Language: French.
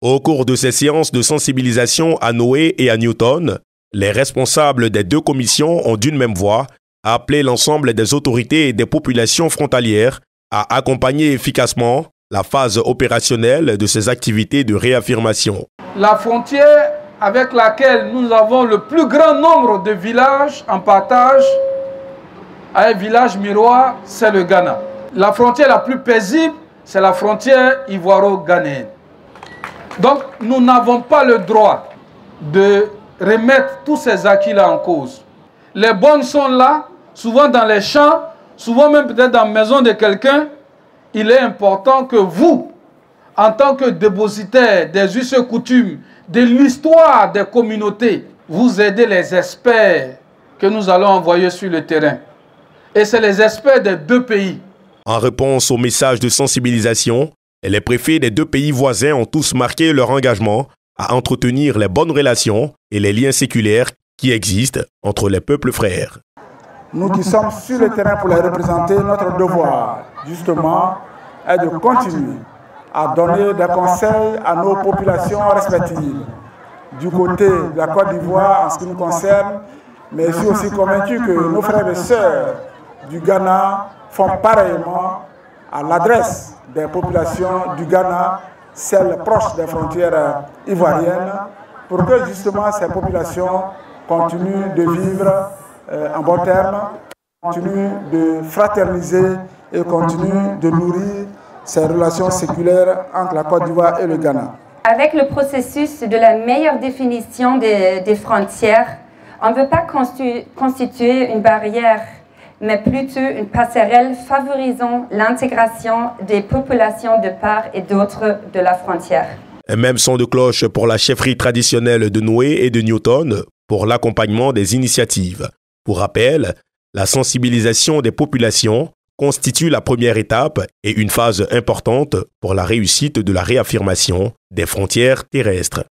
Au cours de ces séances de sensibilisation à Noé et à Newton, les responsables des deux commissions ont d'une même voix appelé l'ensemble des autorités et des populations frontalières à accompagner efficacement la phase opérationnelle de ces activités de réaffirmation. La frontière avec laquelle nous avons le plus grand nombre de villages en partage, à un village miroir, c'est le Ghana. La frontière la plus paisible, c'est la frontière ivoiro-ghanéenne. Donc nous n'avons pas le droit de remettre tous ces acquis-là en cause. Les bonnes sont là, souvent dans les champs, souvent même peut-être dans la maison de quelqu'un. Il est important que vous, en tant que dépositaire des us et coutumes, de l'histoire des communautés, vous aidez les experts que nous allons envoyer sur le terrain. Et c'est les experts des deux pays. En réponse au message de sensibilisation, les préfets des deux pays voisins ont tous marqué leur engagement à entretenir les bonnes relations et les liens séculaires qui existent entre les peuples frères. Nous qui sommes sur le terrain pour les représenter, notre devoir, justement, est de continuer à donner des conseils à nos populations respectives. Du côté de la Côte d'Ivoire, en ce qui nous concerne, mais je suis aussi convaincu que nos frères et sœurs du Ghana font pareillement à l'adresse des populations du Ghana, celles proches des frontières ivoiriennes, pour que justement ces populations continuent de vivre en bon terme, continuent de fraterniser et continuent de nourrir ces relations séculaires entre la Côte d'Ivoire et le Ghana. Avec le processus de la meilleure définition des frontières, on ne veut pas constituer une barrière, mais plutôt une passerelle favorisant l'intégration des populations de part et d'autre de la frontière. Même son de cloche pour la chefferie traditionnelle de Noé et de Newton pour l'accompagnement des initiatives. Pour rappel, la sensibilisation des populations constitue la première étape et une phase importante pour la réussite de la réaffirmation des frontières terrestres.